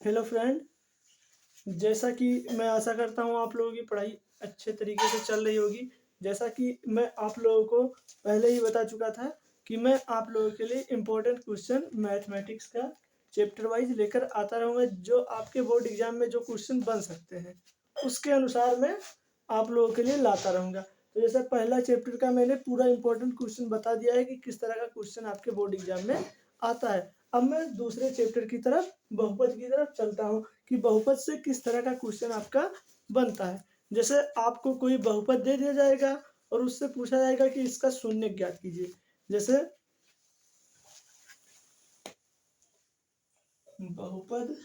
Hello friend, जैसा कि मैं आशा करता हूँ आप लोगों की पढ़ाई अच्छे तरीके से चल रही होगी। जैसा कि मैं आप लोगों को पहले ही बता चुका था कि मैं आप लोगों के लिए इम्पोर्टेंट क्वेश्चन मैथमेटिक्स का चैप्टर वाइज लेकर आता रहूँगा। जो आपके बोर्ड एग्जाम में जो क्वेश्चन बन सकते हैं उसके अनुसार मैं आप लोगों के लिए लाता रहूँगा। तो जैसे पहला चैप्टर का मैंने पूरा इम्पोर्टेंट क्वेश्चन बता दिया है कि किस तरह का क्वेश्चन आपके बोर्ड एग्जाम में आता है। अब मैं दूसरे चैप्टर की तरफ बहुपद की तरफ चलता हूँ कि बहुपद से किस तरह का क्वेश्चन आपका बनता है। जैसे आपको कोई बहुपद दे दिया जाएगा और उससे पूछा जाएगा कि इसका शून्य ज्ञात कीजिए। जैसे बहुपद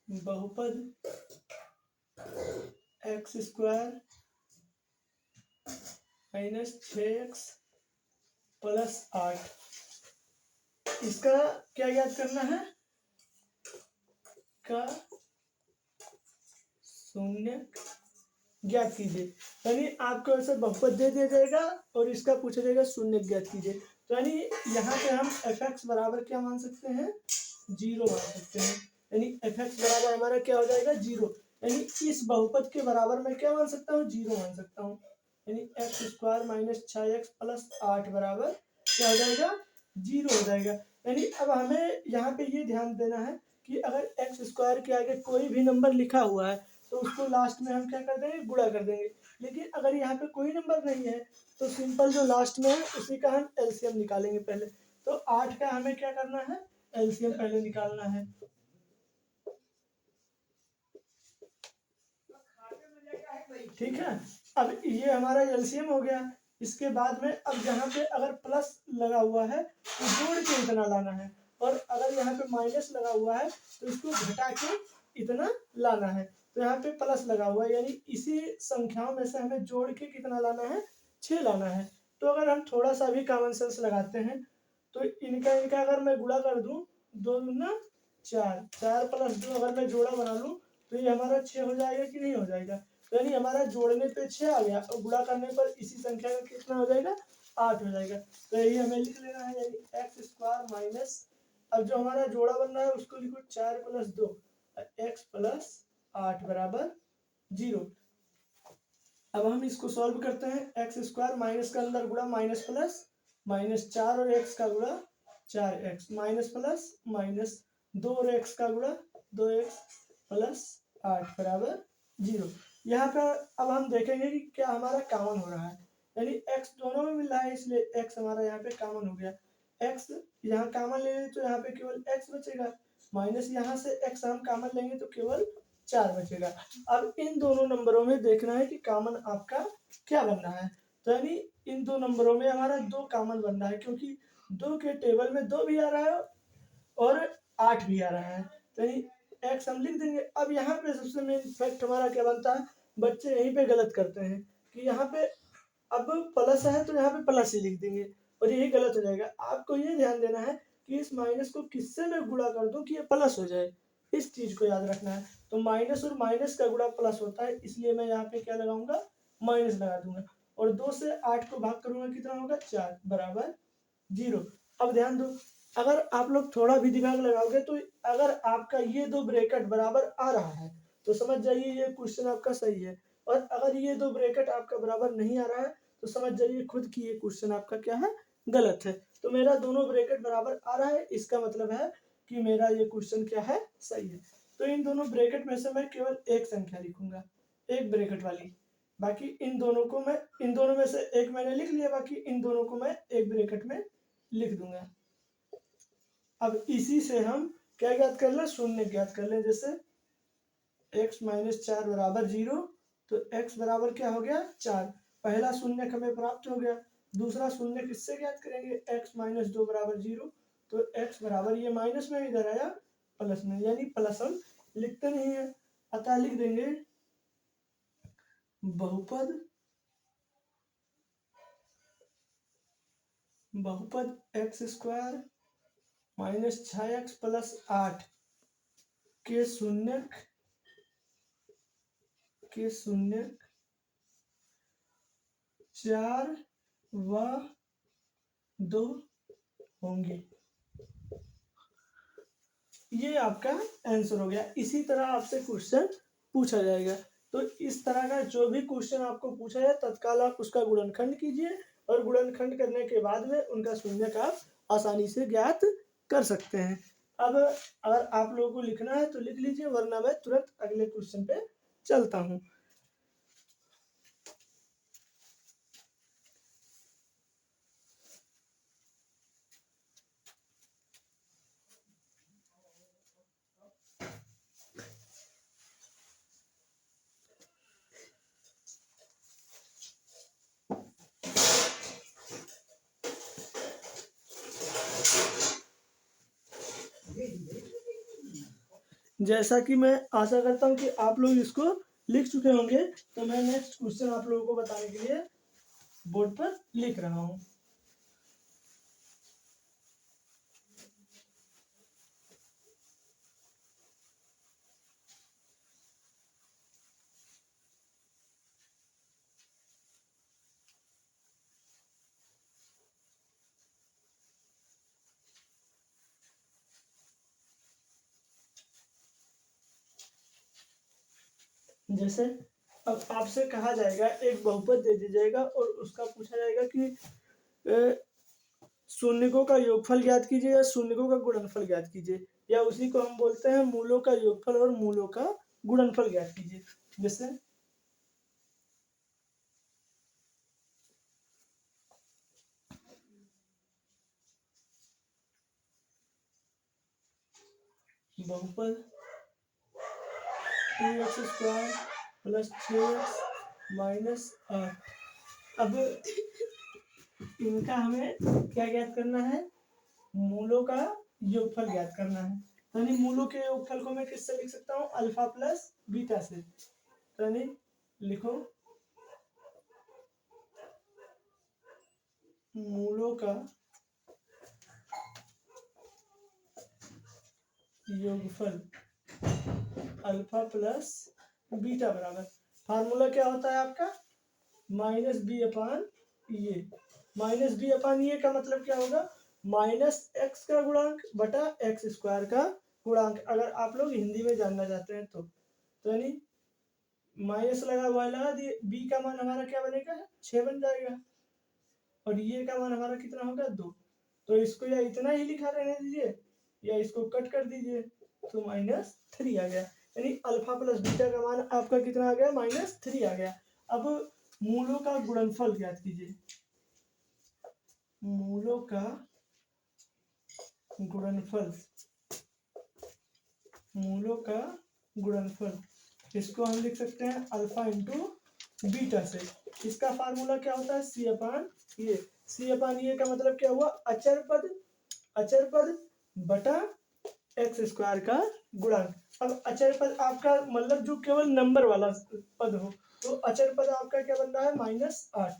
बहुपद x square minus 6x plus 8, इसका क्या याद करना है का शून्य ज्ञात कीजिए। यानी आपको ऐसे बहुपद दे दिया जाएगा और इसका पूछा जाएगा शून्य ज्ञात कीजिए। तो यानी यहाँ पे हम f(x) बराबर क्या मान सकते हैं, 0 मान सकते हैं। यानी f(x) बराबर हमारा क्या हो जाएगा, 0। यानी इस बहुपद के बराबर मैं क्या मान सकता हूँ, 0 मान सकता हूँ। यानी x square minus 6x plus 8 बराबर क्या हो जाएगा, 0 हो जाएगा। यानी अब हमें यहाँ पे ये ध्यान देना है कि अगर एक्स स्क्वायर के आगे कोई भी नंबर लिखा हुआ है तो उसको लास्ट में हम क्या कर देंगे, गुणा कर देंगे। लेकिन अगर यहाँ पे कोई नंबर नहीं है तो सिंपल जो लास्ट में है उसी का हम एलसीएम निकालेंगे पहले। तो 8 का हमें क्या करना है, एलसीएम पहले निकालना है। ठीक है, अब ये हमारा एलसीएम हो गया। इसके बाद में अब यहाँ पे अगर प्लस लगा हुआ है तो जोड़ के इतना लाना है, और अगर यहाँ पे माइनस लगा हुआ है तो इसको घटा के इतना लाना है। तो यहाँ पे प्लस लगा हुआ है, यानी इसी संख्याओं में से हमें जोड़ के कितना लाना है, 6 लाना है। तो अगर हम थोड़ा सा भी कॉमन सेंस लगाते हैं तो इनका इनका अगर मैं गुणा कर दूं, 2 दूना 4, 4 प्लस 2 अगर मैं जोड़ा बना लूं तो ये हमारा 6 हो जाएगा कि नहीं हो जाएगा। तो यानी हमारा जोड़ने पे 6 आ गया और गुणा करने पर इसी संख्या का कितना हो जाएगा, 8 हो जाएगा। तो यही हमें लिख लेना है, यानी एक्स स्क्वायर माइनस, अब जो हमारा जोड़ा बन रहा है उसको लिखो 4 प्लस 2 एक्स प्लस 8 बराबर 0। अब हम इसको सॉल्व करते हैं। एक्स स्क्वायर माइनस का अंदर गुणा माइनस प्लस, माइनस 4 और एक्स का गुणा 4x, माइनस प्लस माइनस 2 और एक्स का गुणा 2x प्लस 8 बराबर 0। यहाँ पर अब हम देखेंगे कि क्या हमारा कॉमन हो रहा है, यानी x दोनों में मिल रहा है इसलिए x हमारा यहाँ पे कॉमन हो गया। x यहाँ कॉमन ले लें तो यहाँ पे केवल x बचेगा, माइनस यहाँ से x हम कॉमन लेंगे तो केवल 4 बचेगा। अब इन दोनों नंबरों में देखना है कि कॉमन आपका क्या बन रहा है। तो यानी इन दो नंबरों में हमारा 2 कॉमन बन रहा है, क्योंकि 2 के टेबल में 2 भी आ रहा है और 8 भी आ रहा है। तो यानी एक्स हम लिख देंगे। अब यहाँ पे सबसे मेन फैक्ट हमारा क्या बनता है, बच्चे यहीं पे गलत करते हैं कि यहाँ पे अब प्लस है तो यहाँ पे प्लस ही लिख देंगे और यही गलत हो जाएगा। आपको ये ध्यान देना है कि इस माइनस को किससे मैं गुणा कर दूं कि ये प्लस हो जाए, इस चीज को याद रखना है। तो माइनस और माइनस का गुणा प्लस होता है, इसलिए मैं यहाँ पे क्या लगाऊंगा, माइनस लगा दूंगा। और 2 से 8 को भाग करूंगा कितना होगा, 4 बराबर 0। अब ध्यान दो, अगर आप लोग थोड़ा भी दिमाग लगाओगे तो अगर आपका ये 2 ब्रैकेट बराबर आ रहा है तो समझ जाइए ये क्वेश्चन आपका सही है, और अगर ये 2 ब्रैकेट आपका बराबर नहीं आ रहा है तो समझ जाइए खुद की ये क्वेश्चन आपका क्या है, गलत है। तो मेरा दोनों ब्रैकेट बराबर आ रहा है, इसका मतलब है कि मेरा ये क्वेश्चन क्या है, सही है। तो इन दोनों ब्रैकेट में से मैं केवल एक संख्या लिखूंगा, एक ब्रैकेट वाली। बाकी इन दोनों को मैं, इन दोनों में से एक मैंने लिख लिया, बाकी इन दोनों को मैं एक ब्रैकेट में लिख दूंगा। अब इसी से हम क्या ज्ञात कर लें, शून्य ज्ञात कर लें। जैसे x माइनस 4 बराबर 0, तो x बराबर क्या हो गया, 4। पहला शून्य हमें प्राप्त हो गया। दूसरा शून्य किससे ज्ञात करेंगे, x माइनस 2 बराबर 0, तो x बराबर ये माइनस में इधर आया प्लस में, यानी प्लस हम लिखते नहीं है, अतः लिख देंगे बहुपद बहुपद x square minus 6x plus 8 के शून्य 4 व 2 होंगे। ये आपका आंसर हो गया। इसी तरह आपसे क्वेश्चन पूछा जाएगा। तो इस तरह का जो भी क्वेश्चन आपको पूछा जाए तत्काल आप उसका गुणनखंड कीजिए और गुणनखंड करने के बाद में उनका शून्यक आप आसानी से ज्ञात कर सकते हैं। अब अगर आप लोगों को लिखना है तो लिख लीजिए, वरना मैं तुरंत अगले क्वेश्चन पे चलता हूँ। जैसा कि मैं आशा करता हूँ कि आप लोग इसको लिख चुके होंगे, तो मैं नेक्स्ट क्वेश्चन आप लोगों को बताने के लिए बोर्ड पर लिख रहा हूँ। जैसे अब आपसे कहा जाएगा एक बहुपद दे दी जाएगा और उसका पूछा जाएगा कि शून्यकों का योगफल ज्ञात कीजिए या शून्यकों का गुणनफल ज्ञात कीजिए, या उसी को हम बोलते हैं मूलों का योगफल और मूलों का गुणनफल ज्ञात कीजिए। जैसे बहुपद 2x² + 6x - 8। अब इनका हमें क्या ज्ञात करना है? मूलों का योगफल ज्ञात करना है। यानी मूलों के योगफल को मैं किससे लिख सकता हूँ? अल्फा प्लस बीटा से। यानी लिखो मूलों का योगफल अल्फा प्लस बीटा बराबर, फार्मूला क्या होता है आपका? -b/a। -b/a का मतलब क्या होगा? -x का गुणांक बटा x² का गुणांक, अगर आप लोग हिंदी में जानना चाहते हैं तो यानी माइनस लगा हुआ लगा दिए, b का मान हमारा क्या बनेगा? 6 बन जाएगा और ये का मान हमारा कितना होगा? 2। तो इसको या इतना ही लिखा रहने दीजिए या इसको कट कर दीजिए, तो -3 आ गया। यानी अल्फा प्लस बीटा का मान आपका कितना आ गया? -3 आ गया। अब मूलों का गुणनफल ज्ञात कीजिए। मूलों का गुणनफल, मूलों का गुणनफल इसको हम लिख सकते हैं अल्फा इंटू बीटा से। इसका फार्मूला क्या होता है? c/a। c/a का मतलब क्या हुआ? अचर पद बटा x² का गुणांक। अब अचर पद आपका मतलब जो केवल नंबर वाला पद हो, तो अचर पद आपका क्या बन रहा है? -8,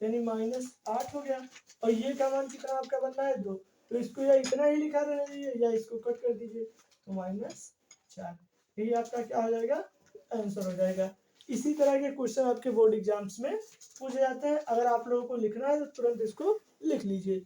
यानी -8 हो गया। और ये का मान कितना आपका बन रहा है? 2। तो इसको या इतना ही लिखा रहने दीजिए या इसको कट कर दीजिए, तो -4। यही आपका क्या हो जाएगा? आंसर हो जाएगा। इसी तरह के क्वेश्चन आपके बोर्ड एग्जाम्स में पूछे जाते हैं। अगर आप लोगों को लिखना है तो तुरंत इसको लिख लीजिए।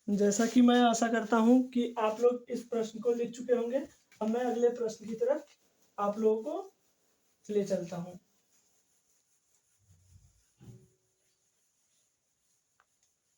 जैसा कि मैं आशा करता हूं कि आप लोग इस प्रश्न को लिख चुके होंगे। अब मैं अगले प्रश्न की तरफ आप लोगों को ले चलता हूं।